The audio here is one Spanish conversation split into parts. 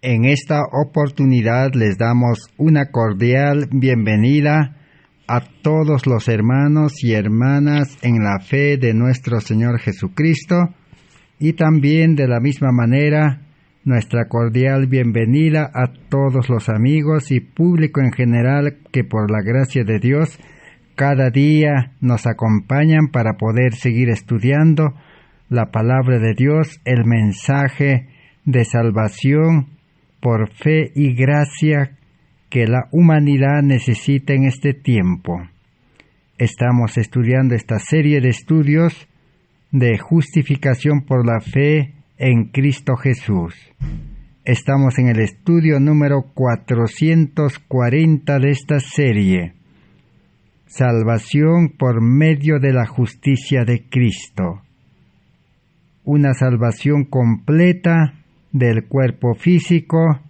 En esta oportunidad les damos una cordial bienvenida a todos los hermanos y hermanas en la fe de nuestro Señor Jesucristo y también de la misma manera nuestra cordial bienvenida a todos los amigos y público en general que por la gracia de Dios cada día nos acompañan para poder seguir estudiando la palabra de Dios, el mensaje de salvación por fe y gracia que la humanidad necesita en este tiempo. Estamos estudiando esta serie de estudios de justificación por la fe en Cristo Jesús. Estamos en el estudio número 440 de esta serie, Salvación por medio de la justicia de Cristo. Una salvación completa del cuerpo físico,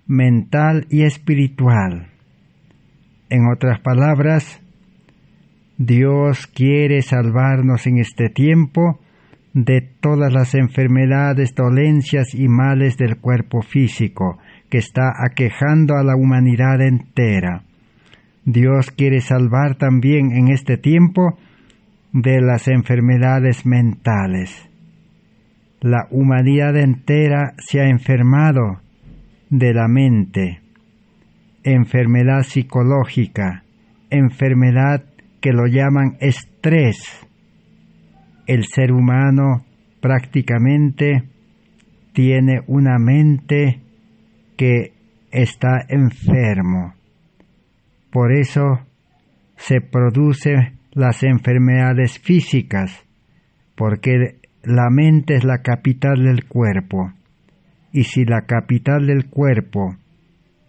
mental y espiritual. En otras palabras, Dios quiere salvarnos en este tiempo de todas las enfermedades, dolencias y males del cuerpo físico que está aquejando a la humanidad entera. Dios quiere salvar también en este tiempo de las enfermedades mentales. La humanidad entera se ha enfermado de la mente, enfermedad psicológica, enfermedad que lo llaman estrés. El ser humano prácticamente tiene una mente que está enfermo. Por eso se producen las enfermedades físicas, porque la mente es la capital del cuerpo, y si la capital del cuerpo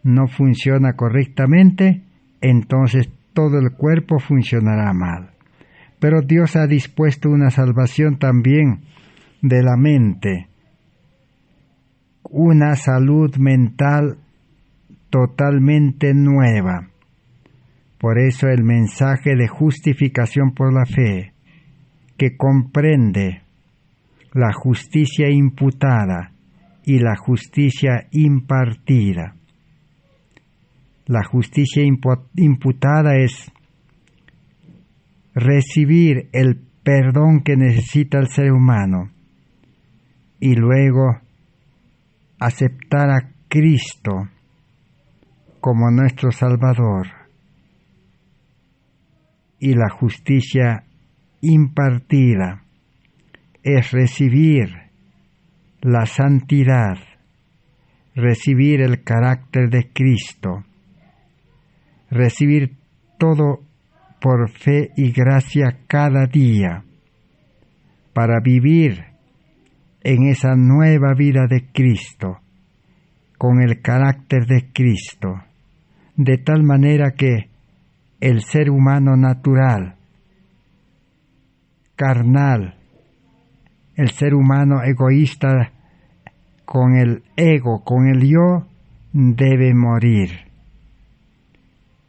no funciona correctamente, entonces todo el cuerpo funcionará mal. Pero Dios ha dispuesto una salvación también de la mente, una salud mental totalmente nueva. Por eso el mensaje de justificación por la fe, que comprende la justicia imputada y la justicia impartida. La justicia imputada es recibir el perdón que necesita el ser humano y luego aceptar a Cristo como nuestro Salvador. Y la justicia impartida es recibir la santidad, recibir el carácter de Cristo, recibir todo por fe y gracia cada día, para vivir en esa nueva vida de Cristo, con el carácter de Cristo, de tal manera que el ser humano natural, carnal, el ser humano egoísta con el ego, con el yo, debe morir.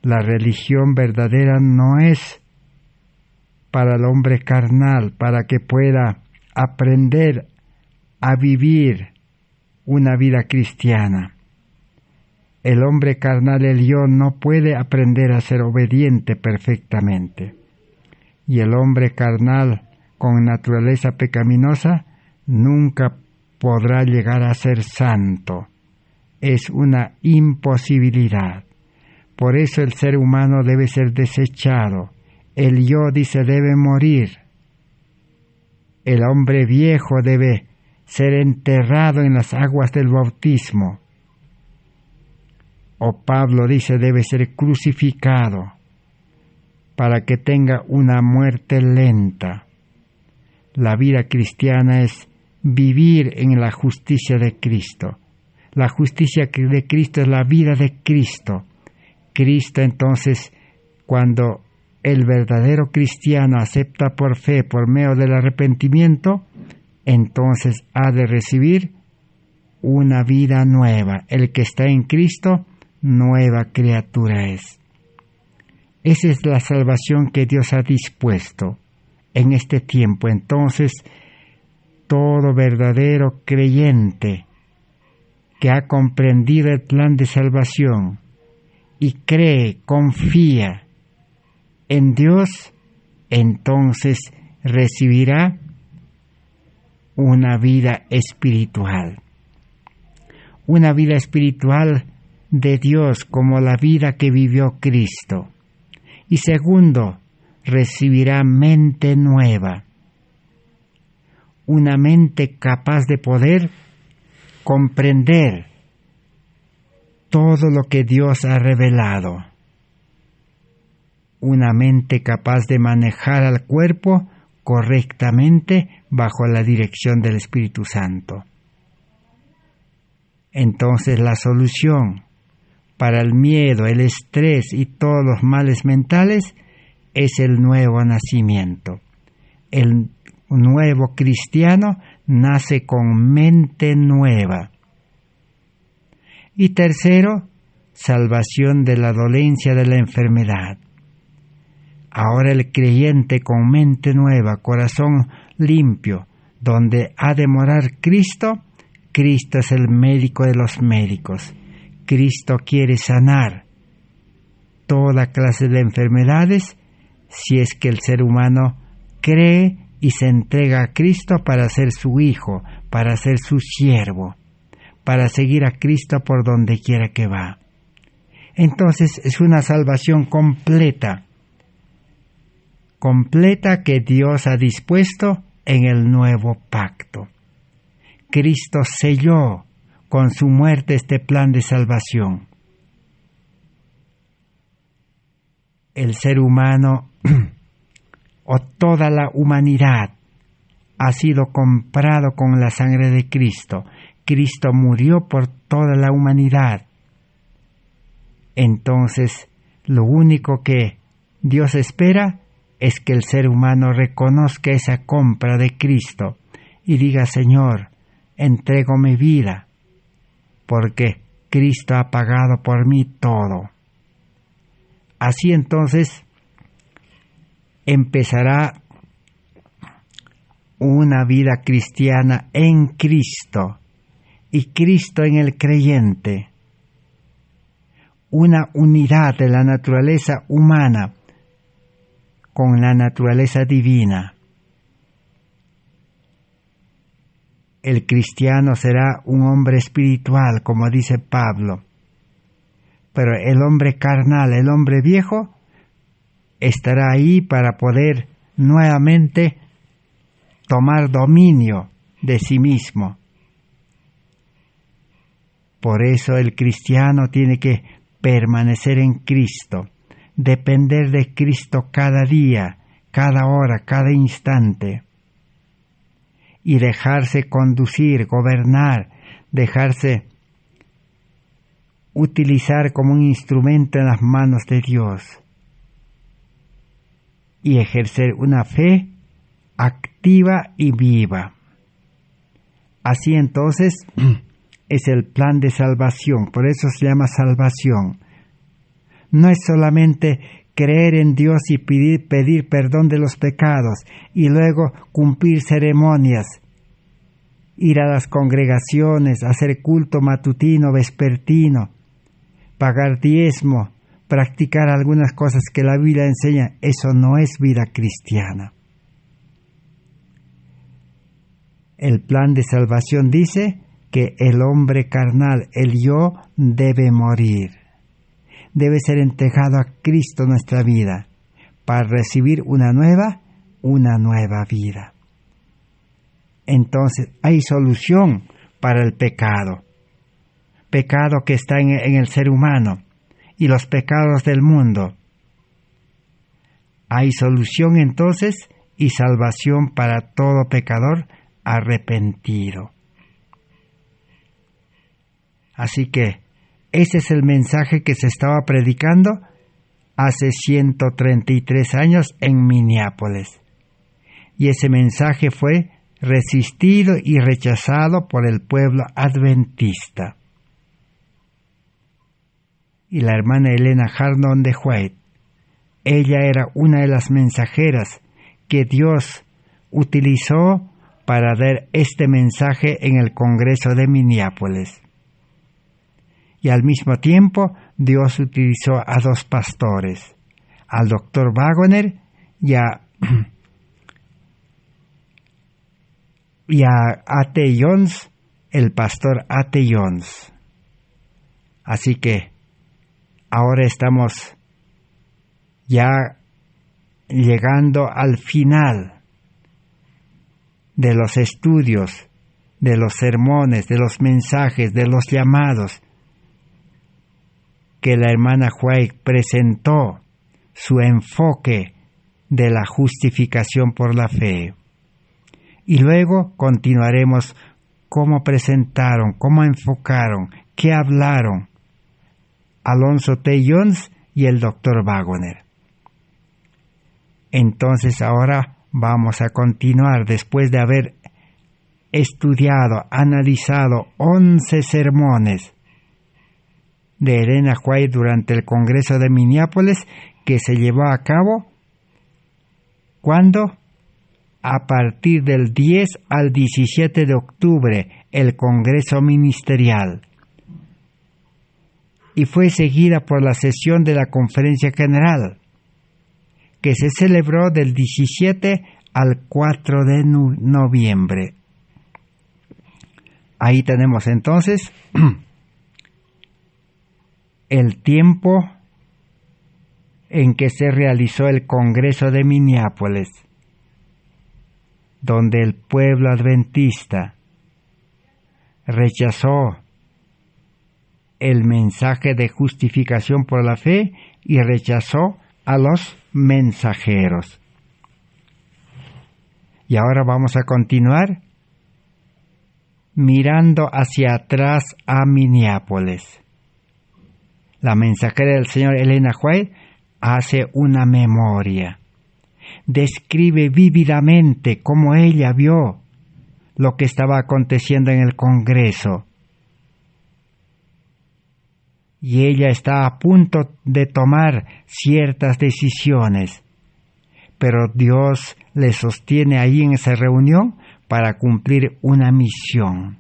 La religión verdadera no es para el hombre carnal, para que pueda aprender a vivir una vida cristiana. El hombre carnal, el yo, no puede aprender a ser obediente perfectamente. Y el hombre carnal con naturaleza pecaminosa nunca podrá llegar a ser santo. Es una imposibilidad. Por eso el ser humano debe ser desechado. El yo, dice, debe morir. El hombre viejo debe ser enterrado en las aguas del bautismo. O Pablo dice, debe ser crucificado para que tenga una muerte lenta. La vida cristiana es vivir en la justicia de Cristo. La justicia de Cristo es la vida de Cristo. Cristo, entonces, cuando el verdadero cristiano acepta por fe, por medio del arrepentimiento, entonces ha de recibir una vida nueva. El que está en Cristo, nueva criatura es. Esa es la salvación que Dios ha dispuesto en este tiempo. Entonces, todo verdadero creyente que ha comprendido el plan de salvación y cree, confía en Dios, entonces recibirá una vida espiritual. Una vida espiritual de Dios como la vida que vivió Cristo. Y segundo, recibirá mente nueva. Una mente capaz de poder comprender todo lo que Dios ha revelado. Una mente capaz de manejar al cuerpo correctamente bajo la dirección del Espíritu Santo. Entonces la solución para el miedo, el estrés y todos los males mentales es el nuevo nacimiento. El nuevo cristiano nace con mente nueva. Y tercero, salvación de la dolencia de la enfermedad. Ahora el creyente con mente nueva, corazón limpio, donde ha de morar Cristo, Cristo es el médico de los médicos. Cristo quiere sanar toda clase de enfermedades si es que el ser humano cree y se entrega a Cristo para ser su hijo, para ser su siervo, para seguir a Cristo por donde quiera que va. Entonces es una salvación completa que Dios ha dispuesto en el nuevo pacto. Cristo selló con su muerte este plan de salvación. El ser humano o toda la humanidad ha sido comprado con la sangre de Cristo. Cristo murió por toda la humanidad. Entonces, lo único que Dios espera es que el ser humano reconozca esa compra de Cristo y diga: Señor, entrego mi vida, porque Cristo ha pagado por mí todo. Así entonces empezará una vida cristiana en Cristo y Cristo en el creyente. Una unidad de la naturaleza humana con la naturaleza divina. El cristiano será un hombre espiritual, como dice Pablo, pero el hombre carnal, el hombre viejo, estará ahí para poder nuevamente tomar dominio de sí mismo. Por eso el cristiano tiene que permanecer en Cristo, depender de Cristo cada día, cada hora, cada instante, y dejarse conducir, gobernar, dejarse utilizar como un instrumento en las manos de Dios y ejercer una fe activa y viva. Así entonces es el plan de salvación, por eso se llama salvación. No es solamente creer en Dios y pedir perdón de los pecados y luego cumplir ceremonias, ir a las congregaciones, hacer culto matutino, vespertino, pagar diezmo, practicar algunas cosas que la Biblia enseña. Eso no es vida cristiana. El plan de salvación dice que el hombre carnal, el yo, debe morir. Debe ser entregado a Cristo nuestra vida para recibir una nueva vida. Entonces hay solución para el pecado que está en el ser humano y los pecados del mundo. Hay solución entonces y salvación para todo pecador arrepentido. Así que ese es el mensaje que se estaba predicando hace 133 años en Minneapolis. Y ese mensaje fue resistido y rechazado por el pueblo adventista. Y la hermana Elena Hardon de White, ella era una de las mensajeras que Dios utilizó para dar este mensaje en el Congreso de Minneapolis. y al mismo tiempo Dios utilizó a dos pastores, al doctor Wagoner y a A.T. Jones, el pastor A.T. Jones. Así que ahora estamos ya llegando al final de los estudios, de los sermones, de los mensajes, de los llamados que la hermana White presentó, su enfoque de la justificación por la fe. Y luego continuaremos cómo presentaron, cómo enfocaron, qué hablaron Alonzo T. Jones y el Dr. Wagoner. Entonces ahora vamos a continuar después de haber estudiado, analizado 11 sermones de Elena White durante el Congreso de Minneapolis que se llevó a cabo ¿cuándo? A partir del 10 al 17 de octubre, el Congreso Ministerial. Y fue seguida por la sesión de la Conferencia General, que se celebró del 17 al 4 de noviembre. Ahí tenemos entonces el tiempo en que se realizó el Congreso de Minneapolis, donde el pueblo adventista rechazó el mensaje de justificación por la fe y rechazó a los mensajeros. Y ahora vamos a continuar mirando hacia atrás a Minneapolis. La mensajera del Señor Elena White hace una memoria. Describe vívidamente cómo ella vio lo que estaba aconteciendo en el Congreso. Y ella está a punto de tomar ciertas decisiones, pero Dios le sostiene ahí en esa reunión para cumplir una misión.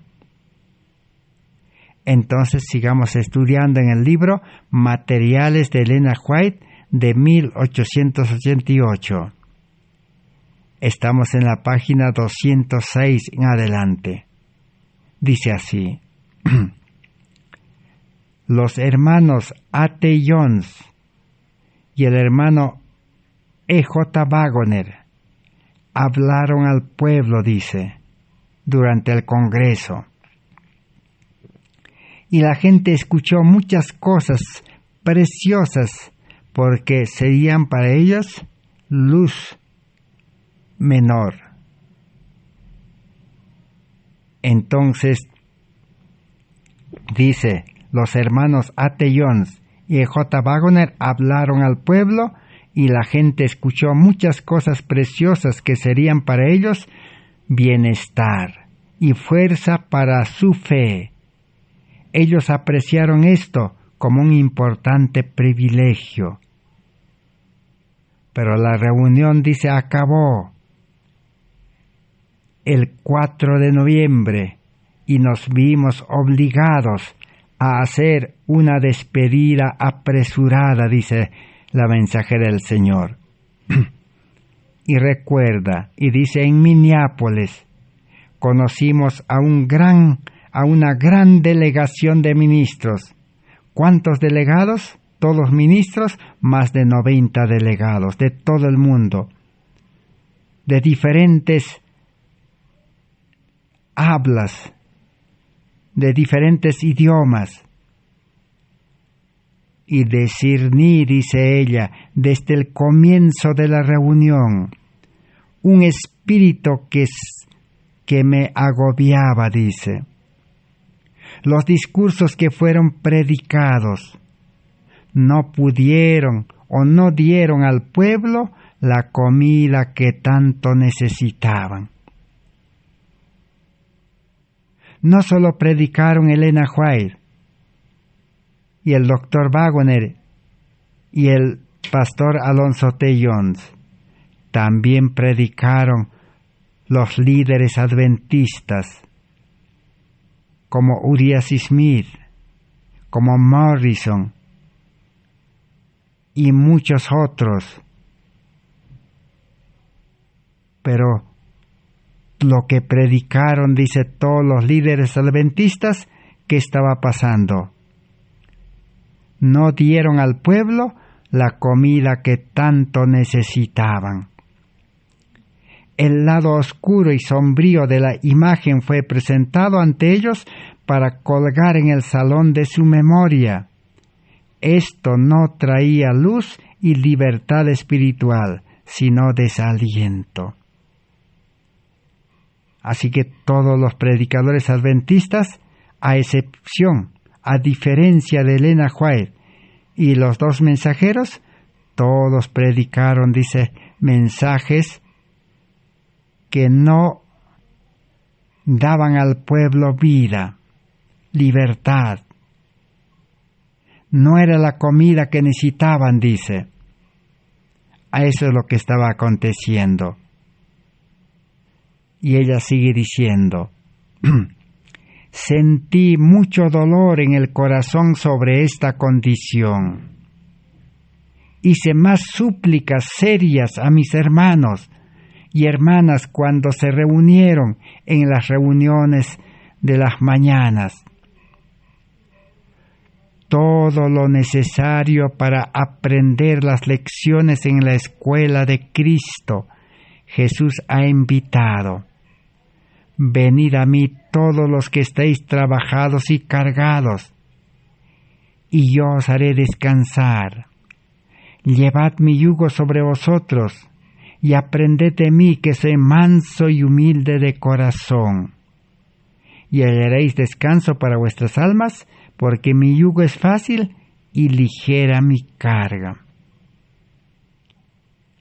Entonces sigamos estudiando en el libro Materiales de Elena White de 1888. Estamos en la página 206 en adelante. Dice así: los hermanos A.T. Jones y el hermano E.J. Wagoner hablaron al pueblo, dice, durante el Congreso. Y la gente escuchó muchas cosas preciosas porque serían para ellos luz menor. Entonces, dice, los hermanos A.T. Jones y J. Wagoner hablaron al pueblo y la gente escuchó muchas cosas preciosas que serían para ellos bienestar y fuerza para su fe. Ellos apreciaron esto como un importante privilegio. Pero la reunión, dice, acabó el 4 de noviembre y nos vimos obligados a hacer una despedida apresurada, dice la mensajera del Señor. Y recuerda, y dice, en Minneapolis conocimos a una gran delegación de ministros. ¿Cuántos delegados? Todos ministros, más de 90 delegados de todo el mundo, de diferentes hablas, de diferentes idiomas. Y discerní, dice ella, desde el comienzo de la reunión, un espíritu que me agobiaba, dice. Los discursos que fueron predicados no pudieron o no dieron al pueblo la comida que tanto necesitaban. No solo predicaron Elena White y el Dr. Wagoner y el pastor Alonzo T. Jones, también predicaron los líderes adventistas como Urias Smith, como Morrison y muchos otros. Pero lo que predicaron, dice, todos los líderes adventistas, ¿qué estaba pasando? No dieron al pueblo la comida que tanto necesitaban. El lado oscuro y sombrío de la imagen fue presentado ante ellos para colgar en el salón de su memoria. Esto no traía luz y libertad espiritual, sino desaliento. Así que todos los predicadores adventistas, a diferencia de Elena White y los dos mensajeros, todos predicaron, dice, mensajes que no daban al pueblo vida, libertad. No era la comida que necesitaban, dice. A eso es lo que estaba aconteciendo. Y ella sigue diciendo, sentí mucho dolor en el corazón sobre esta condición. Hice más súplicas serias a mis hermanos y hermanas cuando se reunieron en las reuniones de las mañanas. Todo lo necesario para aprender las lecciones en la escuela de Cristo, Jesús ha invitado. Venid a mí todos los que estéis trabajados y cargados, y yo os haré descansar. Llevad mi yugo sobre vosotros, y aprended de mí que soy manso y humilde de corazón. Y hallaréis descanso para vuestras almas, porque mi yugo es fácil y ligera mi carga.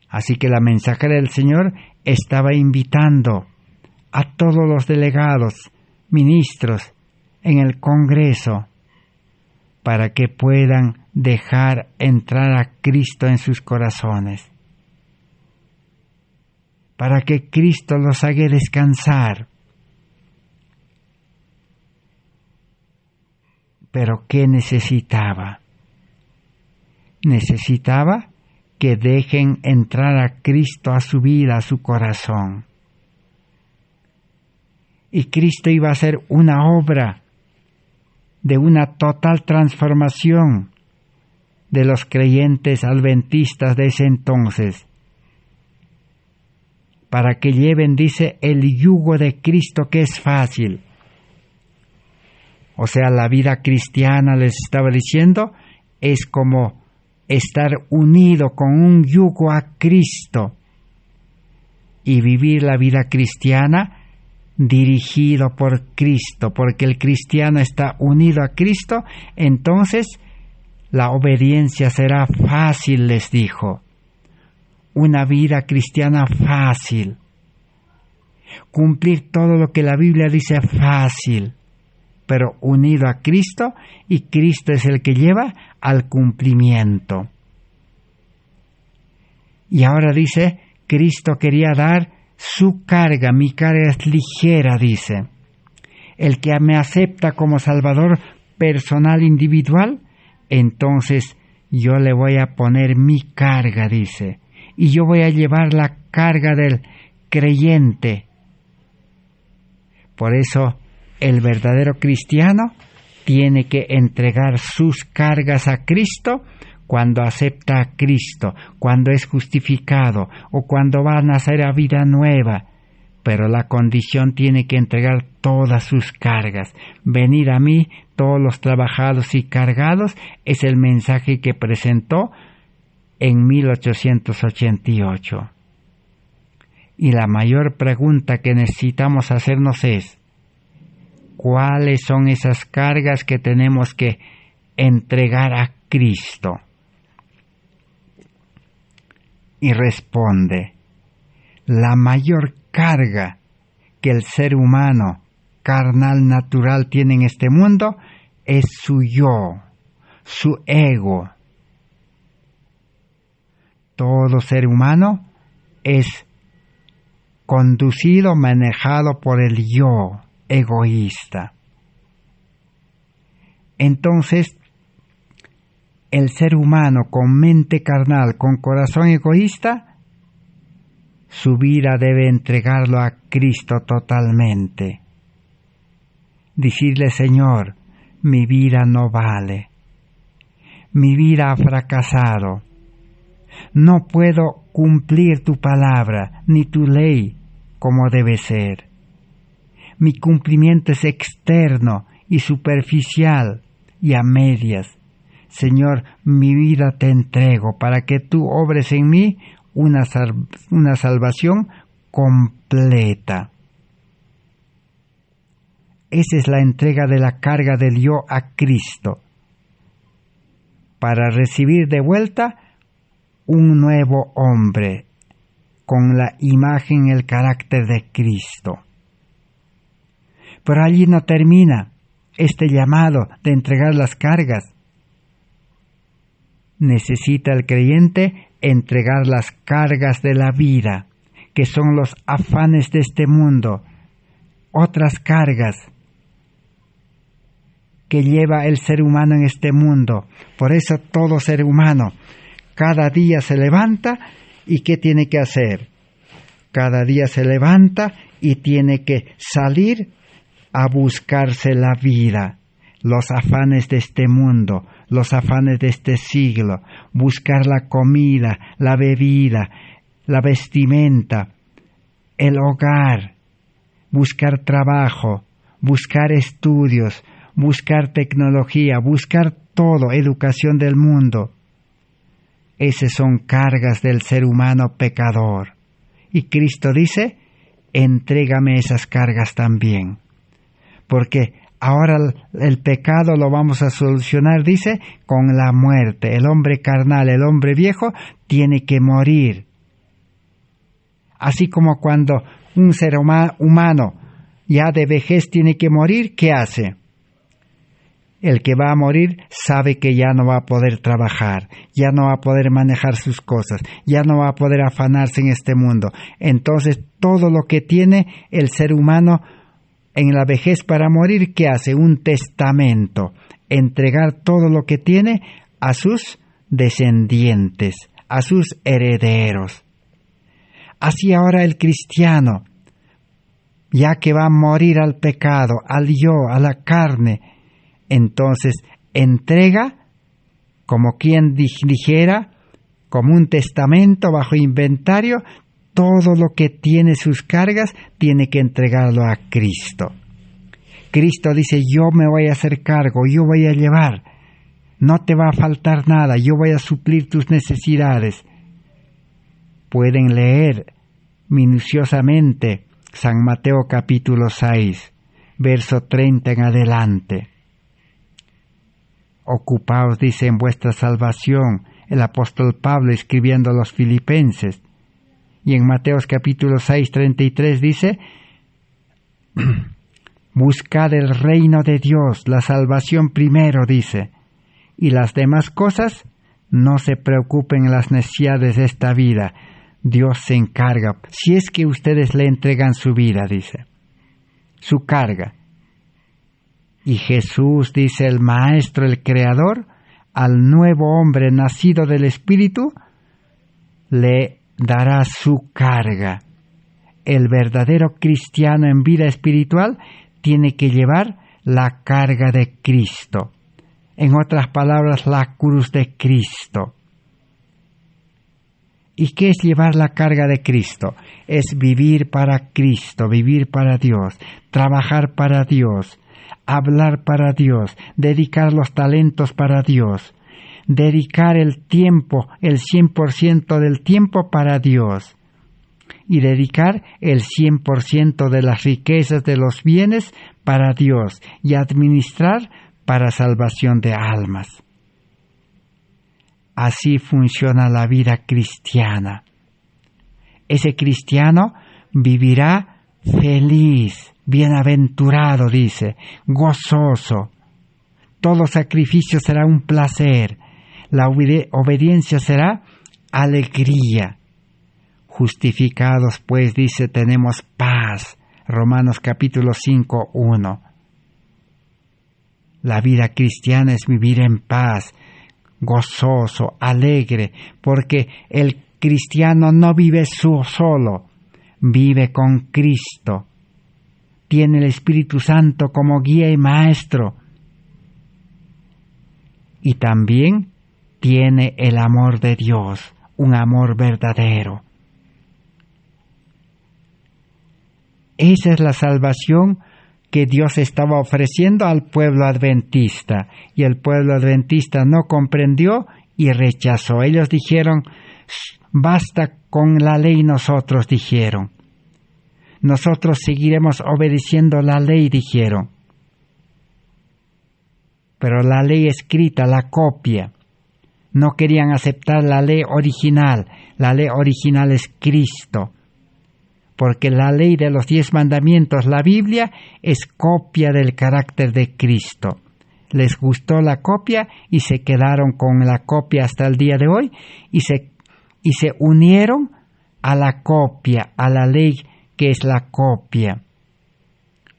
Así que la mensajera del Señor estaba invitando a todos los delegados, ministros en el Congreso, para que puedan dejar entrar a Cristo en sus corazones, para que Cristo los haga descansar. Pero ¿qué necesitaba? Necesitaba que dejen entrar a Cristo a su vida, a su corazón. Y Cristo iba a hacer una obra de una total transformación de los creyentes adventistas de ese entonces, para que lleven, dice, el yugo de Cristo que es fácil. O sea, la vida cristiana, les estaba diciendo, es como estar unido con un yugo a Cristo y vivir la vida cristiana dirigido por Cristo, porque el cristiano está unido a Cristo, entonces la obediencia será fácil, les dijo. Una vida cristiana fácil. Cumplir todo lo que la Biblia dice fácil, pero unido a Cristo, y Cristo es el que lleva al cumplimiento. Y ahora dice, Cristo quería dar su carga, mi carga es ligera, dice. El que me acepta como Salvador personal individual, entonces yo le voy a poner mi carga, dice, y yo voy a llevar la carga del creyente. Por eso el verdadero cristiano tiene que entregar sus cargas a Cristo cuando acepta a Cristo, cuando es justificado o cuando va a nacer a vida nueva. Pero la condición tiene que entregar todas sus cargas. Venid a mí, todos los trabajados y cargados, es el mensaje que presentó en 1888. Y la mayor pregunta que necesitamos hacernos es, ¿cuáles son esas cargas que tenemos que entregar a Cristo? Y responde, la mayor carga que el ser humano carnal natural tiene en este mundo es su yo, su ego. Todo ser humano es conducido, manejado por el yo egoísta. Entonces, el ser humano con mente carnal, con corazón egoísta, su vida debe entregarlo a Cristo totalmente. Decirle: Señor, mi vida no vale. Mi vida ha fracasado. No puedo cumplir tu palabra ni tu ley como debe ser. Mi cumplimiento es externo y superficial y a medias. Señor, mi vida te entrego para que tú obres en mí una salvación completa. Esa es la entrega de la carga del yo a Cristo, para recibir de vuelta un nuevo hombre con la imagen y el carácter de Cristo. Pero allí no termina este llamado de entregar las cargas. Necesita el creyente entregar las cargas de la vida, que son los afanes de este mundo, otras cargas que lleva el ser humano en este mundo. Por eso todo ser humano cada día se levanta y ¿qué tiene que hacer? Cada día se levanta y tiene que salir a buscarse la vida, los afanes de este mundo, los afanes de este siglo, buscar la comida, la bebida, la vestimenta, el hogar, buscar trabajo, buscar estudios, buscar tecnología, buscar todo, educación del mundo. Esas son cargas del ser humano pecador. Y Cristo dice: entrégame esas cargas también. Porque ahora el pecado lo vamos a solucionar, dice, con la muerte. El hombre carnal, el hombre viejo, tiene que morir. Así como cuando un ser humano ya de vejez tiene que morir, ¿qué hace? El que va a morir sabe que ya no va a poder trabajar, ya no va a poder manejar sus cosas, ya no va a poder afanarse en este mundo. Entonces, todo lo que tiene el ser humano en la vejez para morir, ¿qué hace? Un testamento, entregar todo lo que tiene a sus descendientes, a sus herederos. Así ahora el cristiano, ya que va a morir al pecado, al yo, a la carne, entonces entrega, como quien dijera, como un testamento bajo inventario, todo lo que tiene sus cargas, tiene que entregarlo a Cristo. Cristo dice: yo me voy a hacer cargo, yo voy a llevar, no te va a faltar nada, yo voy a suplir tus necesidades. Pueden leer minuciosamente San Mateo capítulo 6, verso 30 en adelante. Ocupaos, dice, en vuestra salvación, el apóstol Pablo escribiendo a los filipenses. Y en Mateo capítulo 6, 33 dice: buscad el reino de Dios, la salvación primero, dice, y las demás cosas, no se preocupen en las necesidades de esta vida. Dios se encarga, si es que ustedes le entregan su vida, dice, su carga. Y Jesús, dice el Maestro, el Creador, al nuevo hombre nacido del Espíritu, le dará su carga. El verdadero cristiano en vida espiritual tiene que llevar la carga de Cristo. En otras palabras, la cruz de Cristo. ¿Y qué es llevar la carga de Cristo? Es vivir para Cristo, vivir para Dios, trabajar para Dios, hablar para Dios, dedicar los talentos para Dios, dedicar el tiempo, el 100% del tiempo para Dios, y dedicar el 100% de las riquezas, de los bienes para Dios, y administrar para salvación de almas. Así funciona la vida cristiana. Ese cristiano vivirá feliz, bienaventurado, dice, gozoso. Todo sacrificio será un placer. La obediencia será alegría. Justificados, pues, dice, tenemos paz. Romanos capítulo 5, 1. La vida cristiana es vivir en paz, gozoso, alegre, porque el cristiano no vive solo, vive con Cristo. Tiene el Espíritu Santo como guía y maestro. Y también tiene el amor de Dios, un amor verdadero. Esa es la salvación que Dios estaba ofreciendo al pueblo adventista, y el pueblo adventista no comprendió y rechazó. Ellos dijeron, basta con la ley nosotros, dijeron. Nosotros seguiremos obedeciendo la ley, dijeron. Pero la ley escrita, la copia, no querían aceptar la ley original. La ley original es Cristo. Porque la ley de los 10 mandamientos, la Biblia, es copia del carácter de Cristo. Les gustó la copia y se quedaron con la copia hasta el día de hoy y se unieron a la copia, a la ley que es la copia.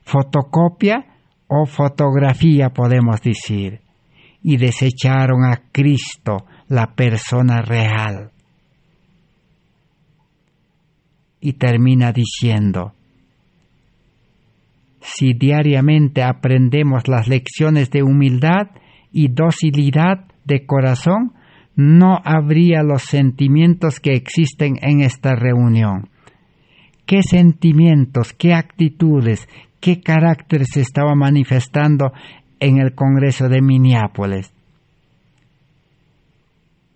Fotocopia o fotografía podemos decir. Y desecharon a Cristo, la persona real. Y termina diciendo, si diariamente aprendemos las lecciones de humildad y docilidad de corazón, no habría los sentimientos que existen en esta reunión. ¿Qué sentimientos, qué actitudes, qué carácter se estaba manifestando en el Congreso de Minneapolis?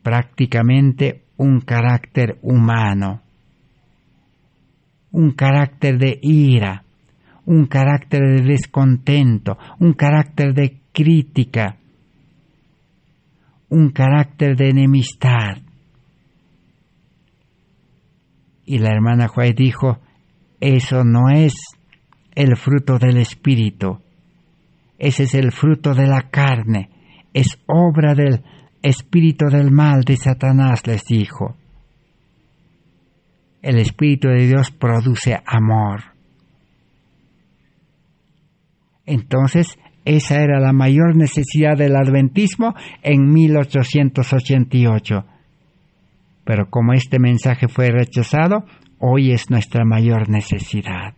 Prácticamente un carácter humano. Un carácter de ira, un carácter de descontento, un carácter de crítica, un carácter de enemistad. Y la hermana White dijo, eso no es el fruto del Espíritu, ese es el fruto de la carne, es obra del espíritu del mal de Satanás, les dijo. El Espíritu de Dios produce amor. Entonces, esa era la mayor necesidad del adventismo en 1888. Pero como este mensaje fue rechazado, hoy es nuestra mayor necesidad.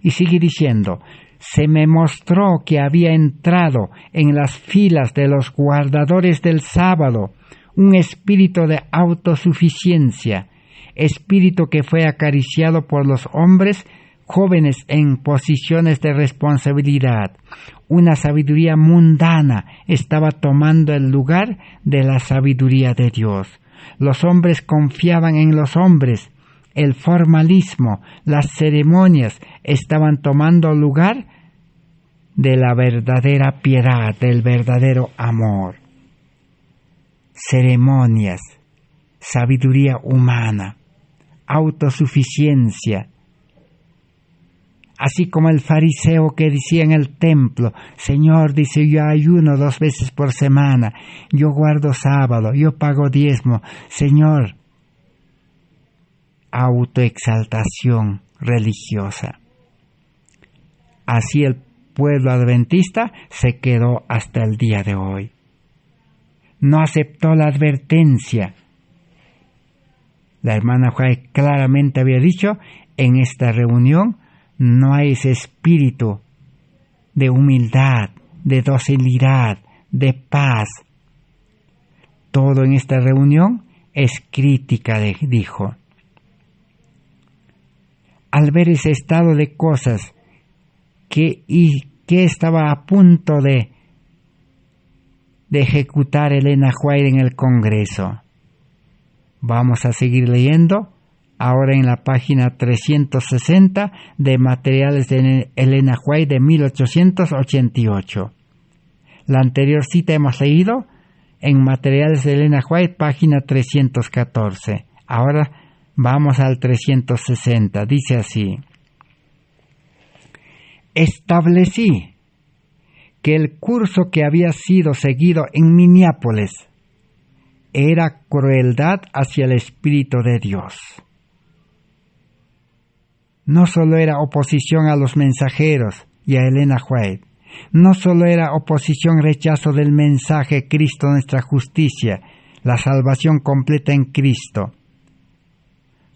Y sigue diciendo, se me mostró que había entrado en las filas de los guardadores del sábado un espíritu de autosuficiencia, espíritu que fue acariciado por los hombres jóvenes en posiciones de responsabilidad. Una sabiduría mundana estaba tomando el lugar de la sabiduría de Dios. Los hombres confiaban en los hombres. El formalismo, las ceremonias estaban tomando lugar de la verdadera piedad, del verdadero amor. Ceremonias, sabiduría humana, autosuficiencia. Así como el fariseo que decía en el templo, Señor, dice, yo ayuno 2 veces por semana, yo guardo sábado, yo pago diezmo. Señor, autoexaltación religiosa. Así el pueblo adventista se quedó hasta el día de hoy. No aceptó la advertencia. La hermana White claramente había dicho, en esta reunión no hay ese espíritu de humildad, de docilidad, de paz. Todo en esta reunión es crítica, dijo. Al ver ese estado de cosas que estaba a punto de ejecutar Elena White en el Congreso. Vamos a seguir leyendo ahora en la página 360 de Materiales de Elena White de 1888. La anterior cita hemos leído en Materiales de Elena White, página 314. Ahora vamos al 360. Dice así: establecí que el curso que había sido seguido en Minneapolis era crueldad hacia el Espíritu de Dios. No solo era oposición a los mensajeros y a Elena White, No solo era oposición, rechazo del mensaje Cristo, nuestra justicia, la salvación completa en Cristo,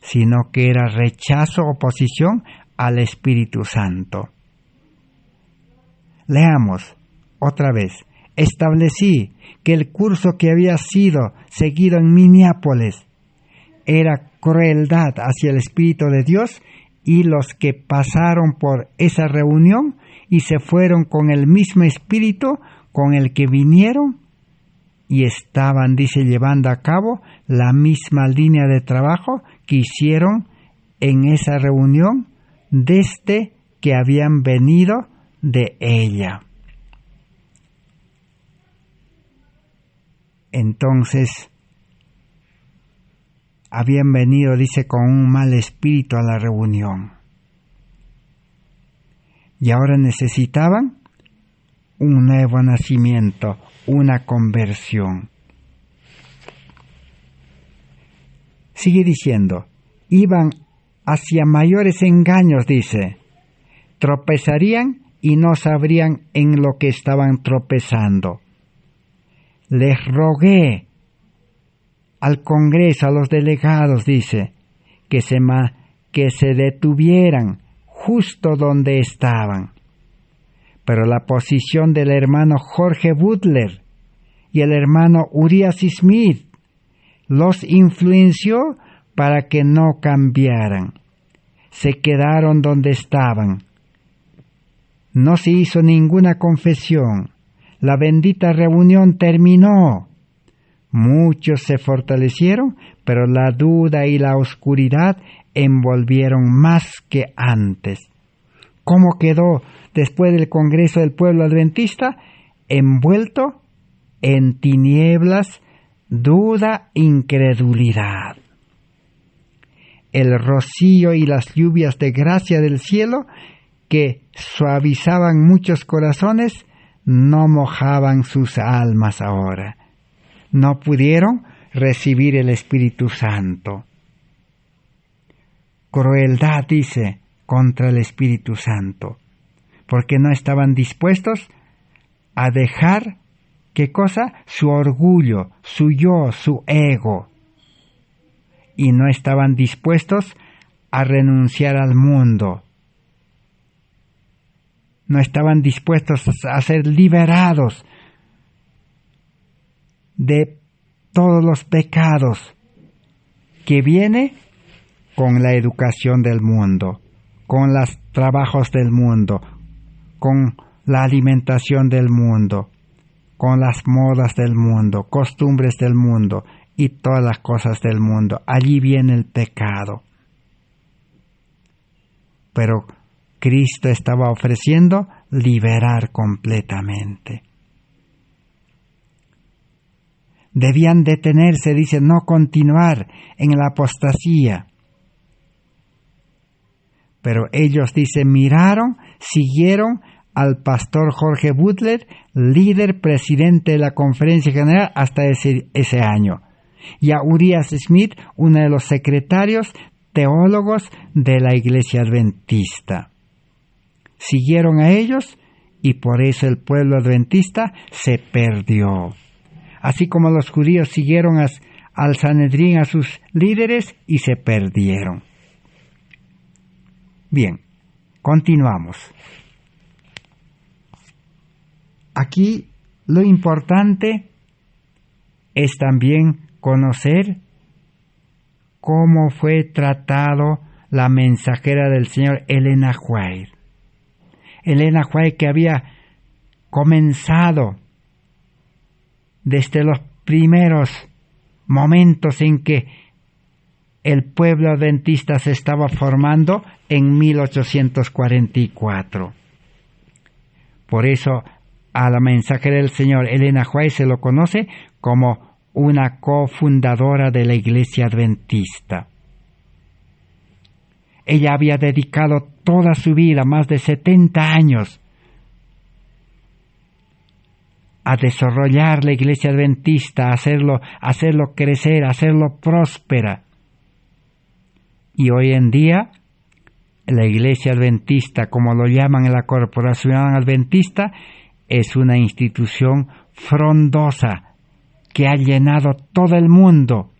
sino que era rechazo, oposición al Espíritu Santo. Leamos otra vez. Establecí que el curso que había sido seguido en Minneapolis era crueldad hacia el Espíritu de Dios, y los que pasaron por esa reunión y se fueron con el mismo espíritu con el que vinieron y estaban, dice, llevando a cabo la misma línea de trabajo que hicieron en esa reunión desde que habían venido de ella. Entonces, habían venido, dice, con un mal espíritu a la reunión. Y ahora necesitaban un nuevo nacimiento, una conversión. Sigue diciendo, iban hacia mayores engaños, dice. Tropezarían y no sabrían en lo que estaban tropezando. Les rogué al Congreso, a los delegados, dice, que se detuvieran justo donde estaban. Pero la posición del hermano Jorge Butler y el hermano Urias Smith los influenció para que no cambiaran. Se quedaron donde estaban. No se hizo ninguna confesión. La bendita reunión terminó. Muchos se fortalecieron, pero la duda y la oscuridad envolvieron más que antes. ¿Cómo quedó después del Congreso del Pueblo Adventista? Envuelto en tinieblas, duda, incredulidad. El rocío y las lluvias de gracia del cielo, que suavizaban muchos corazones, no mojaban sus almas ahora. No pudieron recibir el Espíritu Santo. Crueldad, dice, contra el Espíritu Santo, porque no estaban dispuestos a dejar, ¿qué cosa? Su orgullo, su yo, su ego. Y no estaban dispuestos a renunciar al mundo. No estaban dispuestos a ser liberados de todos los pecados que viene con la educación del mundo, con los trabajos del mundo, con la alimentación del mundo, con las modas del mundo, costumbres del mundo y todas las cosas del mundo. Allí viene el pecado. Pero Cristo estaba ofreciendo liberar completamente. Debían detenerse, dice, no continuar en la apostasía. Pero ellos, dice, miraron, siguieron al pastor Jorge Butler, líder presidente de la Conferencia General hasta ese año, y a Urias Smith, uno de los secretarios teólogos de la Iglesia Adventista. Siguieron a ellos y por eso el pueblo adventista se perdió. Así como los judíos siguieron al Sanedrín, a sus líderes, y se perdieron. Bien, continuamos. Aquí lo importante es también conocer cómo fue tratado la mensajera del Señor, Elena White. Elena White, que había comenzado desde los primeros momentos en que el pueblo adventista se estaba formando en 1844. Por eso a la mensajera del Señor, Elena White, se lo conoce como una cofundadora de la Iglesia Adventista. Ella había dedicado toda su vida, más de 70 años, a desarrollar la Iglesia Adventista, a hacerlo crecer, a hacerlo próspera. Y hoy en día La Iglesia Adventista, como lo llaman en la Corporación Adventista, es una institución frondosa que ha llenado todo el mundo.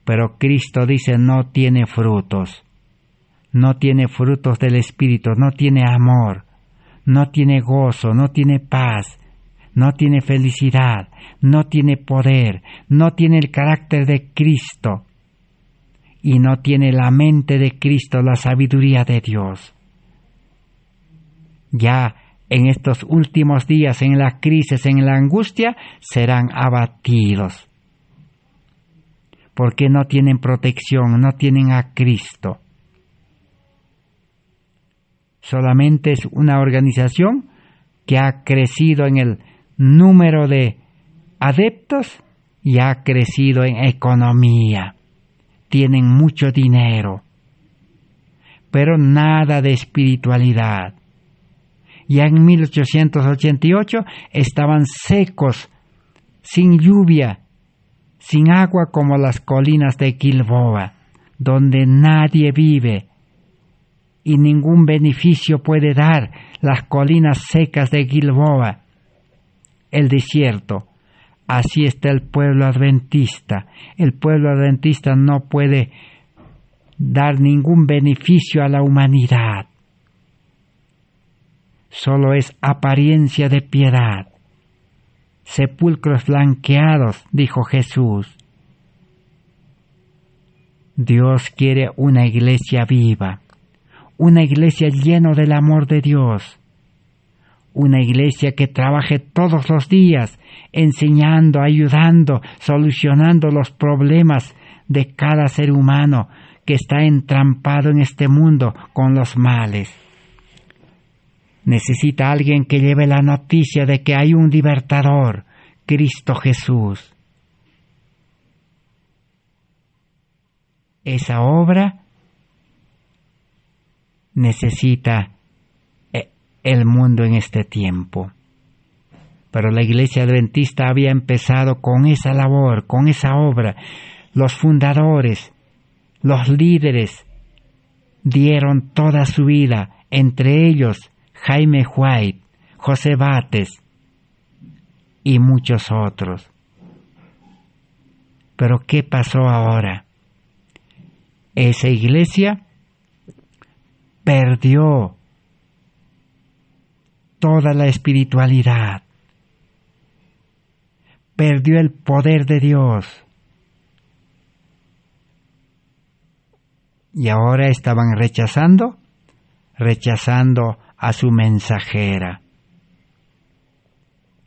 Pero Cristo dice no tiene frutos del Espíritu, no tiene amor, no tiene gozo, no tiene paz, no tiene felicidad, no tiene poder, no tiene el carácter de Cristo y no tiene la mente de Cristo, la sabiduría de Dios. Ya en estos últimos días, en la crisis, en la angustia, serán abatidos, porque no tienen protección, no tienen a Cristo. Solamente es una organización que ha crecido en el número de adeptos y ha crecido en economía. Tienen mucho dinero, pero nada de espiritualidad. Ya en 1888 estaban secos, sin lluvia, sin agua como las colinas de Gilboa, donde nadie vive y ningún beneficio puede dar las colinas secas de Gilboa, el desierto. Así está el pueblo adventista. El pueblo adventista no puede dar ningún beneficio a la humanidad. Solo es apariencia de piedad. Sepulcros blanqueados, dijo Jesús. Dios quiere una iglesia viva, una iglesia llena del amor de Dios, una iglesia que trabaje todos los días, enseñando, ayudando, solucionando los problemas de cada ser humano que está entrampado en este mundo con los males. Necesita alguien que lleve la noticia de que hay un libertador, Cristo Jesús. Esa obra necesita el mundo en este tiempo. Pero la Iglesia Adventista había empezado con esa labor, con esa obra. Los fundadores, los líderes, dieron toda su vida, entre ellos Jaime White, José Bates y muchos otros. Pero ¿qué pasó ahora? Esa iglesia perdió toda la espiritualidad, perdió el poder de Dios. Y ahora estaban rechazando a su mensajera.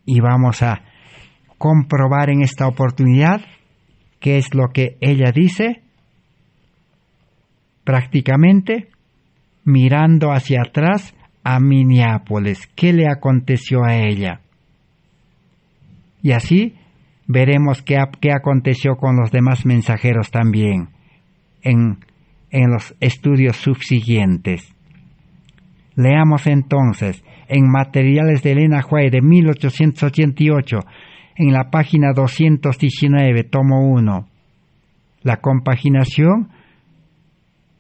Y vamos a comprobar en esta oportunidad qué es lo que ella dice, prácticamente mirando hacia atrás a Minneapolis. ¿Qué le aconteció a ella? Y así veremos qué aconteció con los demás mensajeros también en los estudios subsiguientes. Leamos entonces en Materiales de Elena White de 1888, en la página 219, tomo 1. La compaginación,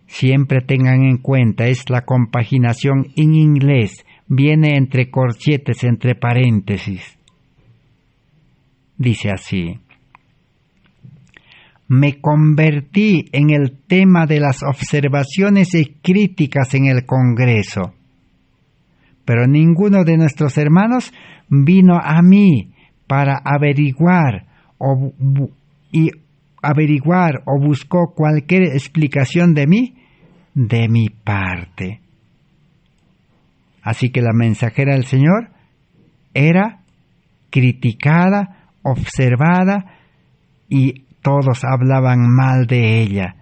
siempre tengan en cuenta, es la compaginación en inglés, viene entre corchetes, entre paréntesis. Dice así: me convertí en el tema de las observaciones y críticas en el Congreso, pero ninguno de nuestros hermanos vino a mí para averiguar o buscó cualquier explicación de mi parte. Así que la mensajera del Señor era criticada, observada, y todos hablaban mal de ella.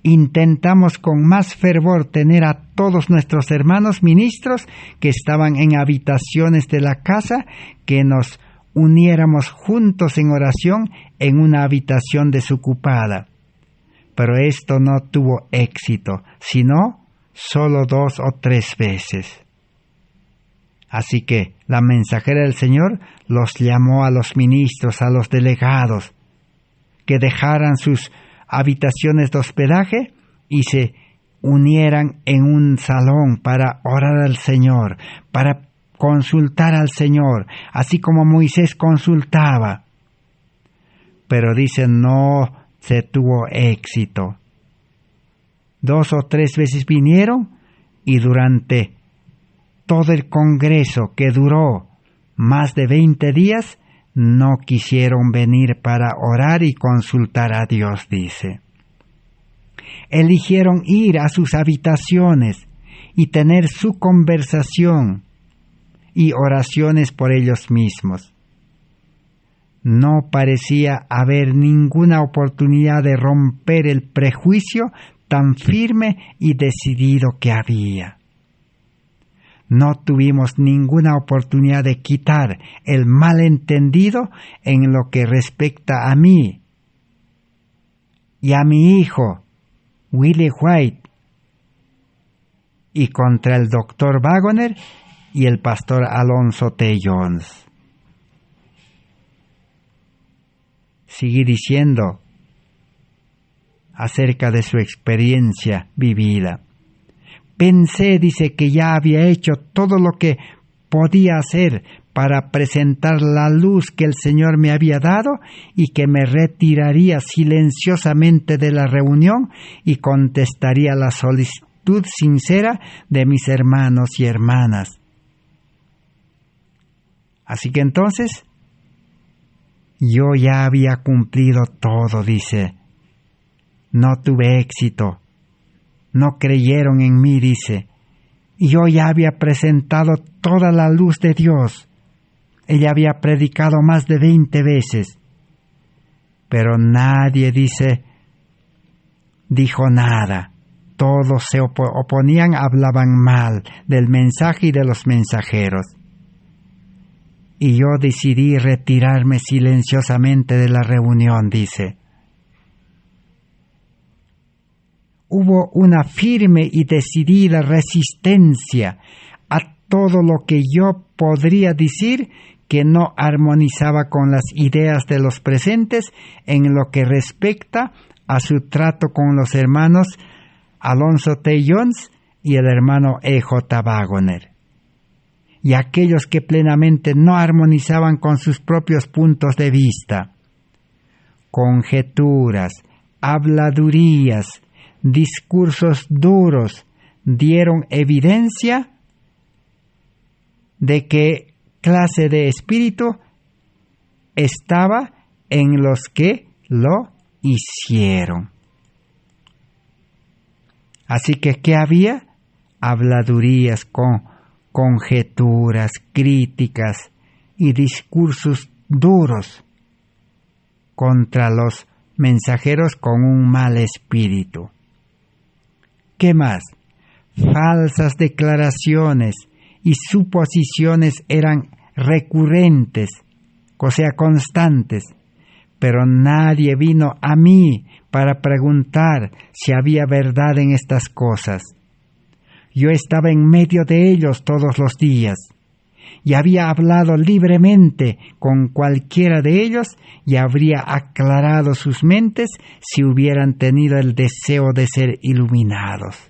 Intentamos con más fervor tener a todos nuestros hermanos ministros que estaban en habitaciones de la casa, que nos uniéramos juntos en oración en una habitación desocupada. Pero esto no tuvo éxito, sino solo 2 o 3 veces. Así que la mensajera del Señor los llamó a los ministros, a los delegados, que dejaran sus habitaciones de hospedaje y se unieran en un salón para orar al Señor, para consultar al Señor, así como Moisés consultaba. Pero dicen, no se tuvo éxito. 2 o 3 veces vinieron y durante todo el congreso, que duró más de 20 días, no quisieron venir para orar y consultar a Dios, dice. Eligieron ir a sus habitaciones y tener su conversación y oraciones por ellos mismos. No parecía haber ninguna oportunidad de romper el prejuicio tan firme y decidido que había. No tuvimos ninguna oportunidad de quitar el malentendido en lo que respecta a mí y a mi hijo, Willie White, y contra el doctor Wagoner y el pastor Alonzo T. Jones. Sigue diciendo acerca de su experiencia vivida. Pensé, dice, que ya había hecho todo lo que podía hacer para presentar la luz que el Señor me había dado y que me retiraría silenciosamente de la reunión y contestaría la solicitud sincera de mis hermanos y hermanas. Así que entonces, yo ya había cumplido todo, dice. No tuve éxito. No creyeron en mí, dice. Y yo ya había presentado toda la luz de Dios. Ella había predicado más de 20 veces. Pero nadie, dice, dijo nada. Todos se oponían, hablaban mal del mensaje y de los mensajeros. Y yo decidí retirarme silenciosamente de la reunión, dice. Hubo una firme y decidida resistencia a todo lo que yo podría decir que no armonizaba con las ideas de los presentes en lo que respecta a su trato con los hermanos Alonzo T. Jones y el hermano E.J. Wagoner. Y aquellos que plenamente no armonizaban con sus propios puntos de vista. Conjeturas, habladurías, discursos duros dieron evidencia de qué clase de espíritu estaba en los que lo hicieron. Así que, ¿qué había? Habladurías, conjeturas, críticas y discursos duros contra los mensajeros con un mal espíritu. ¿Qué más? Falsas declaraciones y suposiciones eran recurrentes, o sea, constantes, pero nadie vino a mí para preguntar si había verdad en estas cosas. Yo estaba en medio de ellos todos los días y había hablado libremente con cualquiera de ellos y habría aclarado sus mentes si hubieran tenido el deseo de ser iluminados.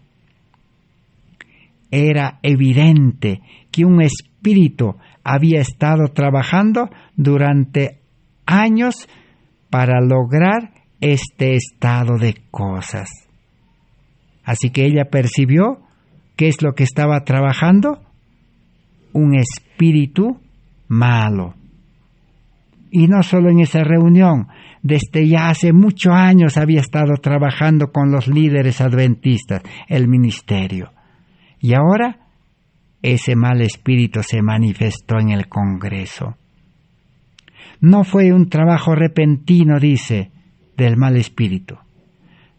Era evidente que un espíritu había estado trabajando durante años para lograr este estado de cosas. Así que ella percibió qué es lo que estaba trabajando, un espíritu malo. Y no solo en esa reunión, desde ya hace muchos años había estado trabajando con los líderes adventistas, el ministerio. Y ahora ese mal espíritu se manifestó en el Congreso. No fue un trabajo repentino, dice, del mal espíritu.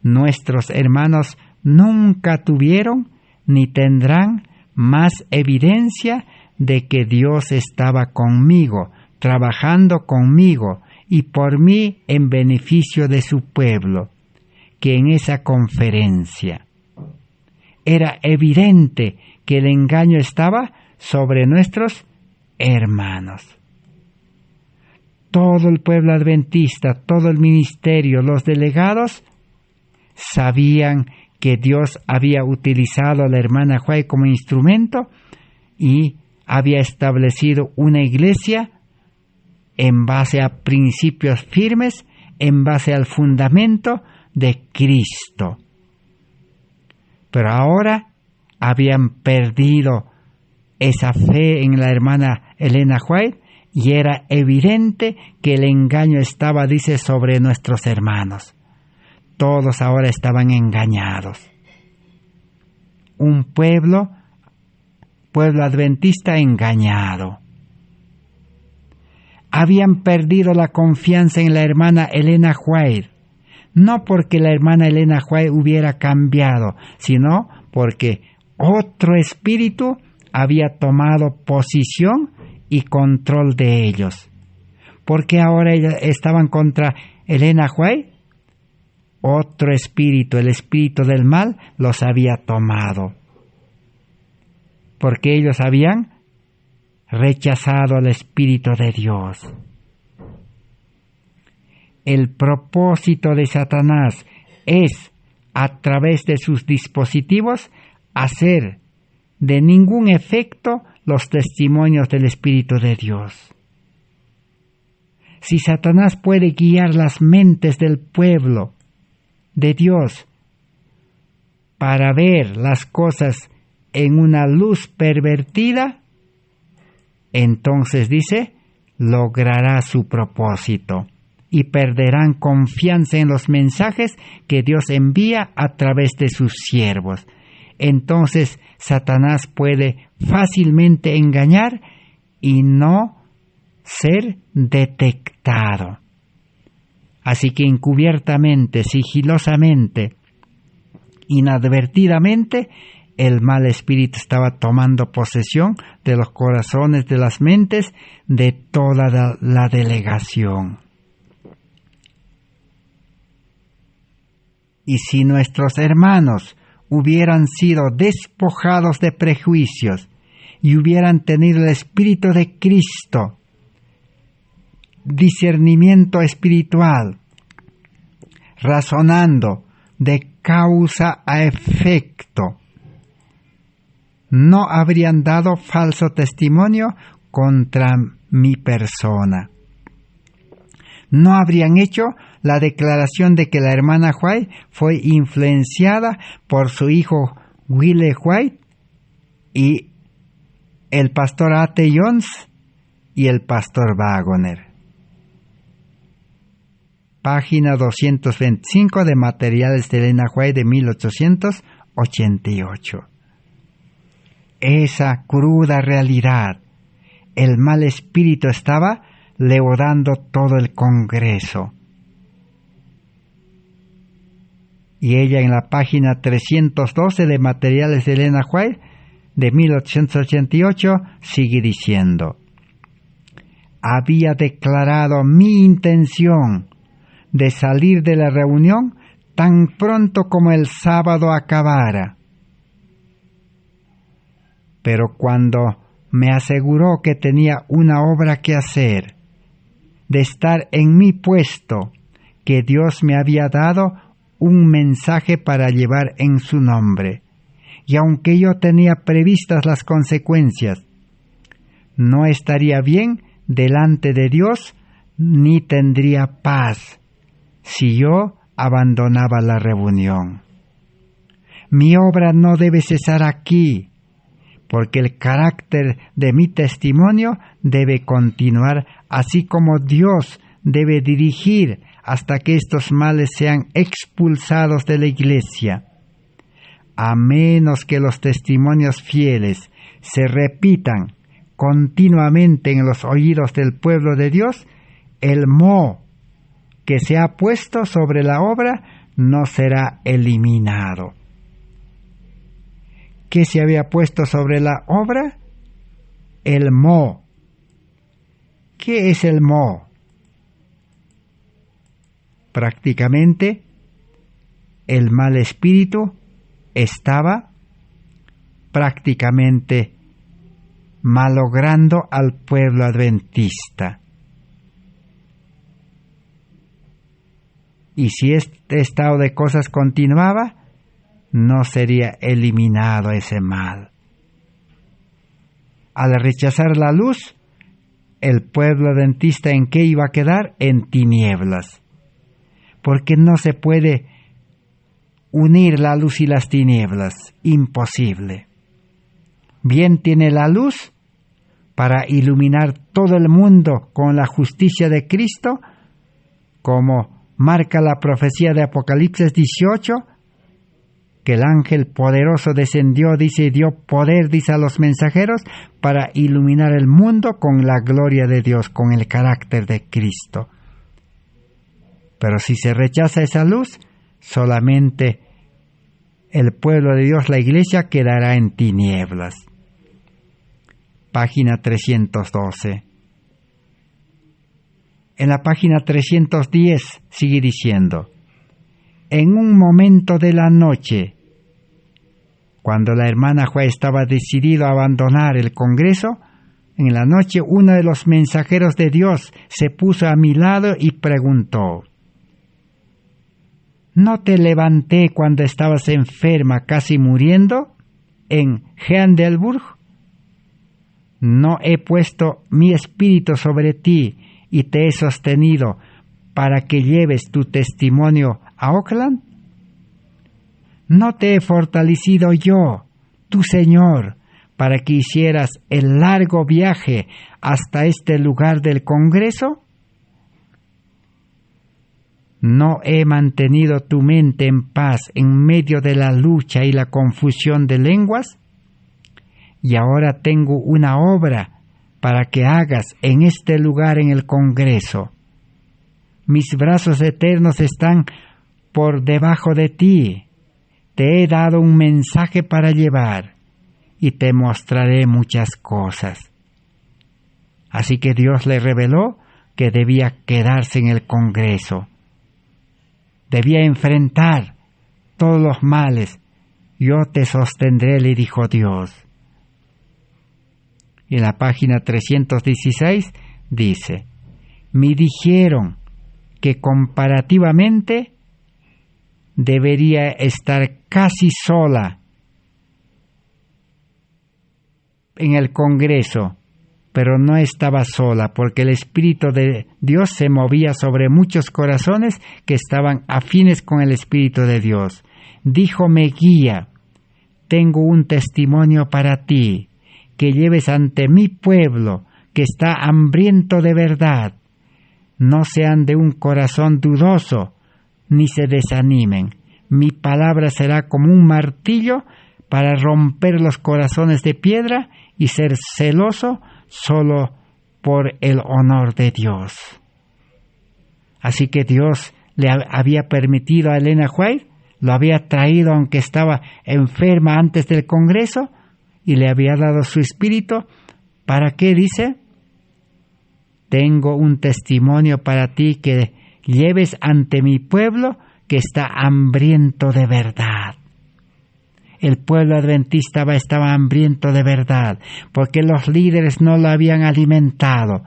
Nuestros hermanos nunca tuvieron ni tendrán más evidencia de que Dios estaba conmigo, trabajando conmigo y por mí en beneficio de su pueblo, que en esa conferencia. Era evidente que el engaño estaba sobre nuestros hermanos. Todo el pueblo adventista, todo el ministerio, los delegados, sabían que Dios había utilizado a la hermana White como instrumento y había establecido una iglesia en base a principios firmes, en base al fundamento de Cristo. Pero ahora habían perdido esa fe en la hermana Elena White y era evidente que el engaño estaba, dice, sobre nuestros hermanos. Todos ahora estaban engañados. Un pueblo adventista engañado. Habían perdido la confianza en la hermana Elena White, no porque la hermana Elena White hubiera cambiado, sino porque otro espíritu había tomado posición y control de ellos. ¿Por qué ahora estaban contra Elena White? Otro espíritu, el espíritu del mal, los había tomado. Porque ellos habían rechazado al Espíritu de Dios. El propósito de Satanás es, a través de sus dispositivos, hacer de ningún efecto los testimonios del Espíritu de Dios. Si Satanás puede guiar las mentes del pueblo de Dios para ver las cosas en una luz pervertida, entonces dice, logrará su propósito y perderán confianza en los mensajes que Dios envía a través de sus siervos. Entonces Satanás puede fácilmente engañar y no ser detectado. Así que encubiertamente, sigilosamente, inadvertidamente, el mal espíritu estaba tomando posesión de los corazones, de las mentes de toda la delegación. Y si nuestros hermanos hubieran sido despojados de prejuicios y hubieran tenido el Espíritu de Cristo, discernimiento espiritual, razonando de causa a efecto, no habrían dado falso testimonio contra mi persona. No habrían hecho la declaración de que la hermana White fue influenciada por su hijo Willie White y el pastor A.T. Jones y el pastor Waggoner. Página 225 de Materiales de Elena White de 1888. Esa cruda realidad, el mal espíritu estaba leudando todo el Congreso. Y ella en la página 312 de Materiales de Elena White de 1888 sigue diciendo: había declarado mi intención de salir de la reunión tan pronto como el sábado acabara. Pero cuando me aseguró que tenía una obra que hacer, de estar en mi puesto, que Dios me había dado un mensaje para llevar en su nombre, y aunque yo tenía previstas las consecuencias, no estaría bien delante de Dios, ni tendría paz si yo abandonaba la reunión. Mi obra no debe cesar aquí, porque el carácter de mi testimonio debe continuar, así como Dios debe dirigir hasta que estos males sean expulsados de la iglesia. A menos que los testimonios fieles se repitan continuamente en los oídos del pueblo de Dios, el moho que se ha puesto sobre la obra no será eliminado. ¿Qué se había puesto sobre la obra? El moho. ¿Qué es el moho? Prácticamente, el mal espíritu estaba prácticamente malogrando al pueblo adventista. Y si este estado de cosas continuaba, no sería eliminado ese mal. Al rechazar la luz, el pueblo adventista, ¿en qué iba a quedar? En tinieblas. Porque no se puede unir la luz y las tinieblas. Imposible. Bien tiene la luz para iluminar todo el mundo con la justicia de Cristo, como marca la profecía de Apocalipsis 18, que el ángel poderoso descendió, dice, y dio poder, dice, a los mensajeros para iluminar el mundo con la gloria de Dios, con el carácter de Cristo. Pero si se rechaza esa luz, solamente el pueblo de Dios, la iglesia, quedará en tinieblas. Página 312. En la página 310 sigue diciendo: en un momento de la noche, cuando la hermana White estaba decidida a abandonar el Congreso, en la noche uno de los mensajeros de Dios se puso a mi lado y preguntó: ¿no te levanté cuando estabas enferma, casi muriendo, en Heidelberg? ¿No he puesto mi espíritu sobre ti y te he sostenido para que lleves tu testimonio a Oakland? ¿No te he fortalecido yo, tu Señor, para que hicieras el largo viaje hasta este lugar del Congreso? ¿No he mantenido tu mente en paz en medio de la lucha y la confusión de lenguas? Y ahora tengo una obra para que hagas en este lugar en el Congreso. Mis brazos eternos están por debajo de ti. Te he dado un mensaje para llevar y te mostraré muchas cosas. Así que Dios le reveló que debía quedarse en el Congreso. Debía enfrentar todos los males. Yo te sostendré, le dijo Dios. Y en la página 316 dice: me dijeron que comparativamente debería estar casi sola en el Congreso, pero no estaba sola, porque el Espíritu de Dios se movía sobre muchos corazones que estaban afines con el Espíritu de Dios. Díjome: guía, tengo un testimonio para ti, que lleves ante mi pueblo, que está hambriento de verdad. No sean de un corazón dudoso, ni se desanimen. Mi palabra será como un martillo para romper los corazones de piedra y ser celoso solo por el honor de Dios. Así que Dios le había permitido a Elena White, lo había traído aunque estaba enferma antes del Congreso, y le había dado su espíritu. ¿Para qué? Dice: tengo un testimonio para ti, que lleves ante mi pueblo que está hambriento de verdad. El pueblo adventista estaba hambriento de verdad, porque los líderes no lo habían alimentado.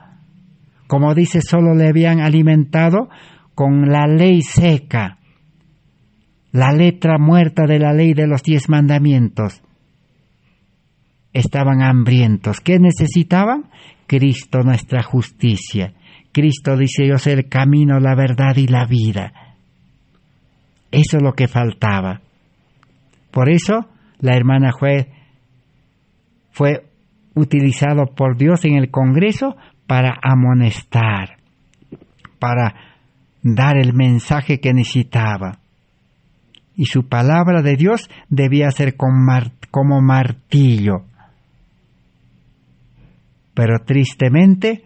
Como dice, solo le habían alimentado con la ley seca, la letra muerta de la ley de los 10 mandamientos. Estaban hambrientos. ¿Qué necesitaban? Cristo, nuestra justicia. Cristo dice: yo soy el camino, la verdad y la vida. Eso es lo que faltaba. Por eso la hermana fue utilizado por Dios en el Congreso para amonestar, para dar el mensaje que necesitaba. Y su palabra de Dios debía ser como martillo. Pero tristemente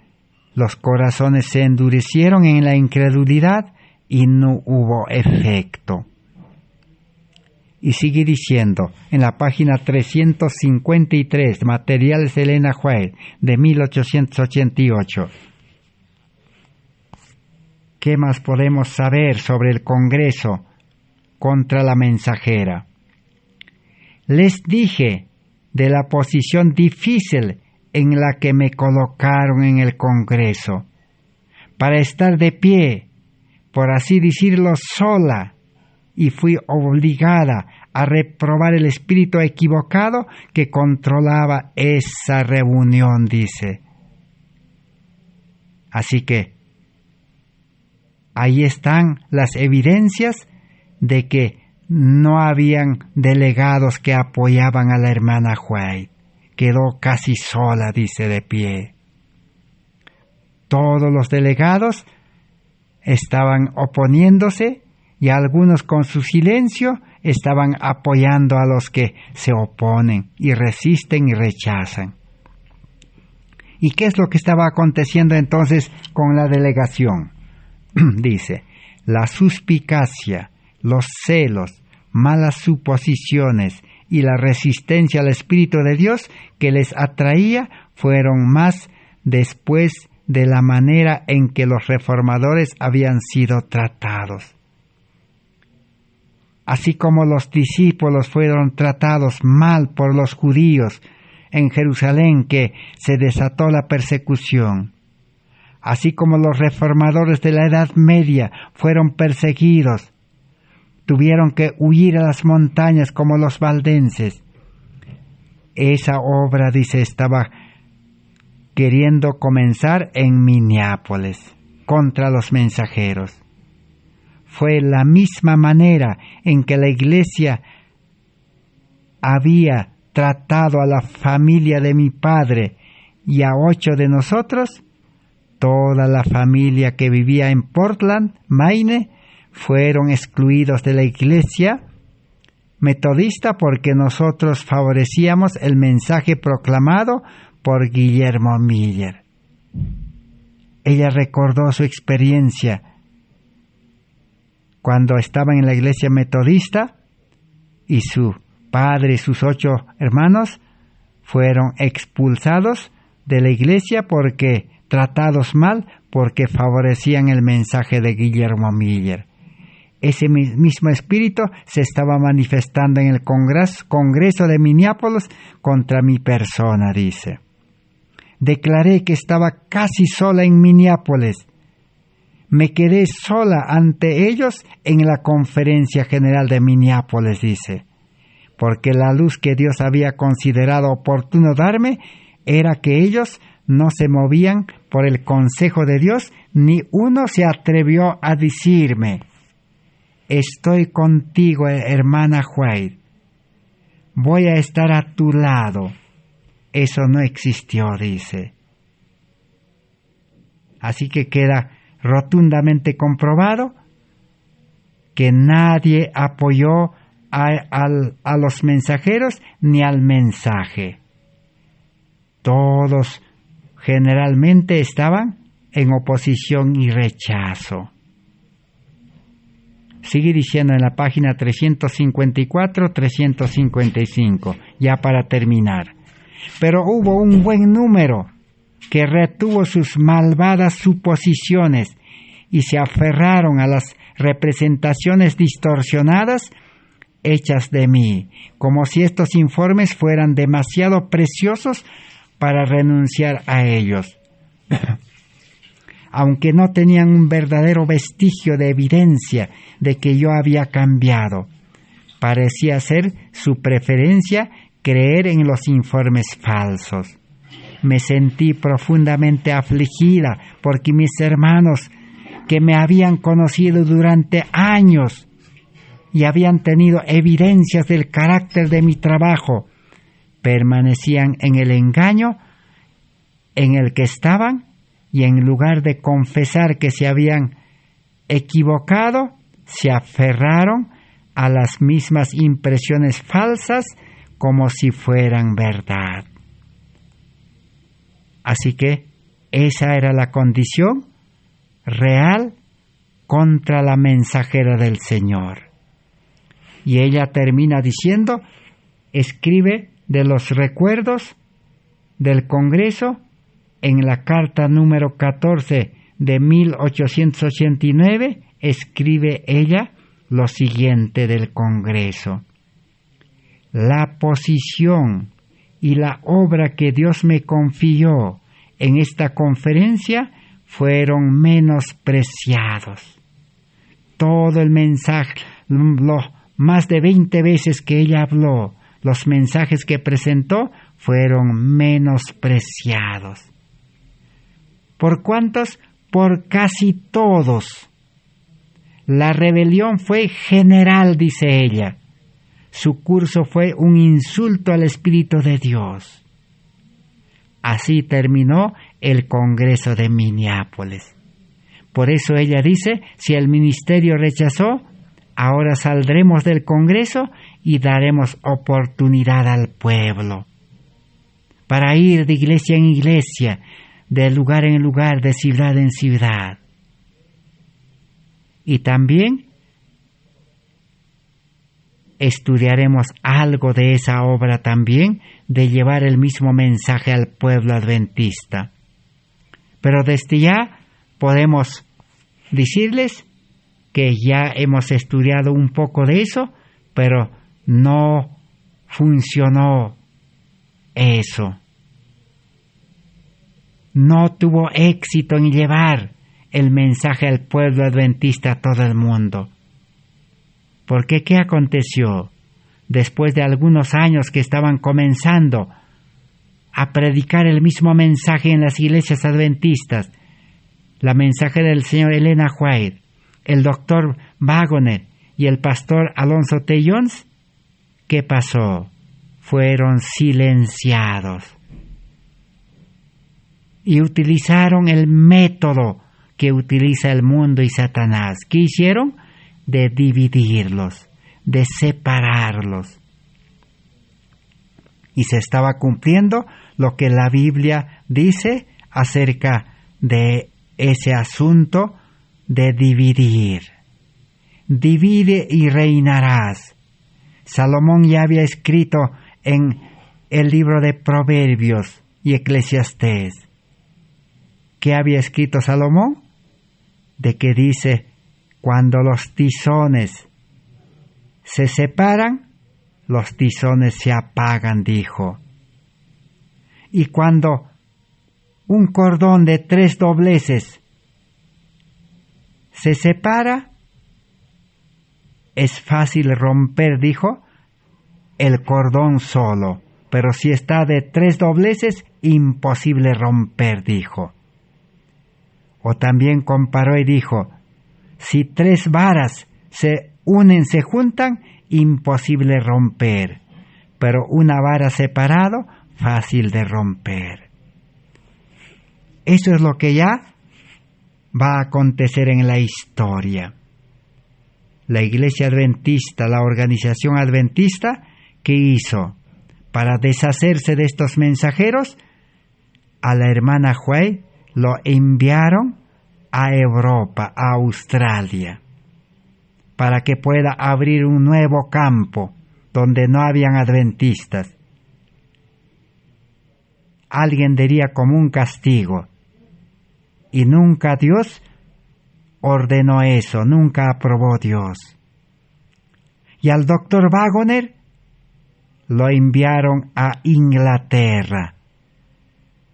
los corazones se endurecieron en la incredulidad y no hubo efecto. Y sigue diciendo en la página 353, Materiales de Elena White, de 1888. ¿Qué más podemos saber sobre el Congreso contra la mensajera? Les dije de la posición difícil en la que me colocaron en el Congreso, para estar de pie, por así decirlo, sola, y fui obligada a reprobar el espíritu equivocado que controlaba esa reunión, dice. Así que ahí están las evidencias de que no habían delegados que apoyaban a la hermana White. Quedó casi sola, dice, de pie. Todos los delegados estaban oponiéndose y algunos con su silencio estaban apoyando a los que se oponen y resisten y rechazan. ¿Y qué es lo que estaba aconteciendo entonces con la delegación? Dice, la suspicacia, los celos, malas suposiciones y la resistencia al Espíritu de Dios que les atraía fueron más después de la manera en que los reformadores habían sido tratados. Así como los discípulos fueron tratados mal por los judíos en Jerusalén, que se desató la persecución, así como los reformadores de la Edad Media fueron perseguidos, tuvieron que huir a las montañas como los valdenses. Esa obra, dice, estaba queriendo comenzar en Minneapolis contra los mensajeros. Fue la misma manera en que la iglesia había tratado a la familia de mi padre y a 8 de nosotros. Toda la familia que vivía en Portland, Maine, fueron excluidos de la iglesia metodista porque nosotros favorecíamos el mensaje proclamado por Guillermo Miller. Ella recordó su experiencia cuando estaban en la iglesia metodista y su padre y sus 8 hermanos fueron expulsados de la iglesia porque tratados mal, porque favorecían el mensaje de Guillermo Miller. Ese mismo espíritu se estaba manifestando en el Congreso de Minneapolis contra mi persona, dice. Declaré que estaba casi sola en Minneapolis. Me quedé sola ante ellos en la conferencia general de Minneapolis, dice, porque la luz que Dios había considerado oportuno darme era que ellos no se movían por el consejo de Dios, ni uno se atrevió a decirme, estoy contigo, hermana White, voy a estar a tu lado. Eso no existió, dice. Así que queda rotundamente comprobado que nadie apoyó a los mensajeros ni al mensaje. Todos generalmente estaban en oposición y rechazo. Sigue diciendo en la página 354-355, ya para terminar. Pero hubo un buen número que retuvo sus malvadas suposiciones y se aferraron a las representaciones distorsionadas hechas de mí, como si estos informes fueran demasiado preciosos para renunciar a ellos. Aunque no tenían un verdadero vestigio de evidencia de que yo había cambiado, parecía ser su preferencia creer en los informes falsos. Me sentí profundamente afligida porque mis hermanos, que me habían conocido durante años y habían tenido evidencias del carácter de mi trabajo, permanecían en el engaño en el que estaban, y en lugar de confesar que se habían equivocado, se aferraron a las mismas impresiones falsas como si fueran verdad. Así que esa era la condición real contra la mensajera del Señor. Y ella termina diciendo, escribe de los recuerdos del Congreso en la carta número 14 de 1889, escribe ella lo siguiente del Congreso. La posición y la obra que Dios me confió en esta conferencia fueron menospreciados. Todo el mensaje, más de 20 veces que ella habló, los mensajes que presentó fueron menospreciados. ¿Por cuántos? Por casi todos. La rebelión fue general, dice ella. Su curso fue un insulto al Espíritu de Dios. Así terminó el Congreso de Minneapolis. Por eso ella dice, si el ministerio rechazó, ahora saldremos del Congreso y daremos oportunidad al pueblo para ir de iglesia en iglesia, de lugar en lugar, de ciudad en ciudad. Y también estudiaremos algo de esa obra también, de llevar el mismo mensaje al pueblo adventista. Pero desde ya podemos decirles que ya hemos estudiado un poco de eso, pero no funcionó eso. No tuvo éxito en llevar el mensaje al pueblo adventista a todo el mundo. Porque ¿qué aconteció? Después de algunos años que estaban comenzando a predicar el mismo mensaje en las iglesias adventistas, la mensaje del señor Elena White, el doctor Waggoner y el pastor Alonzo T. Jones, ¿qué pasó? Fueron silenciados. Y utilizaron el método que utiliza el mundo y Satanás. ¿Qué hicieron? De dividirlos, de separarlos. Y se estaba cumpliendo lo que la Biblia dice acerca de ese asunto de dividir. Divide y reinarás. Salomón ya había escrito en el libro de Proverbios y Eclesiastés. ¿Qué había escrito Salomón? De que dice, cuando los tizones se separan, los tizones se apagan, dijo. Y cuando un cordón de 3 dobleces se separa, es fácil romper, dijo, el cordón solo, pero si está de 3 dobleces, imposible romper, dijo. O también comparó y dijo, si 3 varas se unen, se juntan, imposible romper, pero una vara separado, fácil de romper. Eso es lo que ya va a acontecer en la historia. La Iglesia Adventista, la organización adventista, ¿qué hizo? Para deshacerse de estos mensajeros, a la hermana White lo enviaron a Europa, a Australia, para que pueda abrir un nuevo campo donde no habían adventistas. Alguien diría como un castigo. Y nunca Dios ordenó eso, nunca aprobó Dios. Y al doctor Waggoner lo enviaron a Inglaterra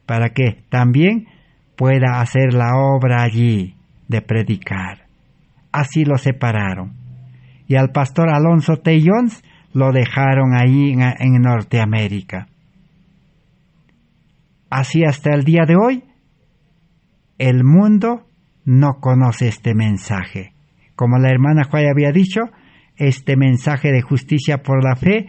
para que también pueda hacer la obra allí de predicar. Así lo separaron. Y al pastor Alonzo T. Jones lo dejaron ahí en Norteamérica. Así hasta el día de hoy, el mundo no conoce este mensaje. Como la hermana Juárez había dicho, este mensaje de justicia por la fe,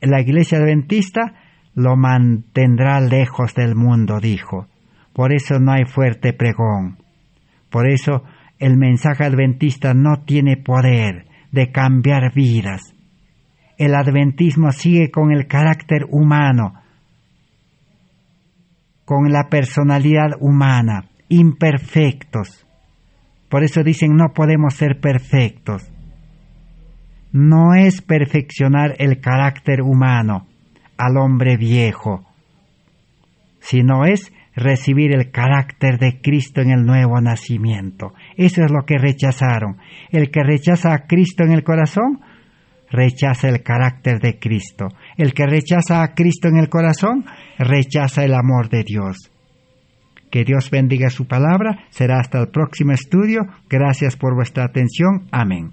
la Iglesia Adventista lo mantendrá lejos del mundo, dijo. Por eso no hay fuerte pregón. Por eso el mensaje adventista no tiene poder de cambiar vidas. El adventismo sigue con el carácter humano, con la personalidad humana, imperfectos. Por eso dicen no podemos ser perfectos. No es perfeccionar el carácter humano al hombre viejo, sino es recibir el carácter de Cristo en el nuevo nacimiento. Eso es lo que rechazaron. El que rechaza a Cristo en el corazón, rechaza el carácter de Cristo. El que rechaza a Cristo en el corazón, rechaza el amor de Dios. Que Dios bendiga su palabra. Será hasta el próximo estudio. Gracias por vuestra atención. Amén.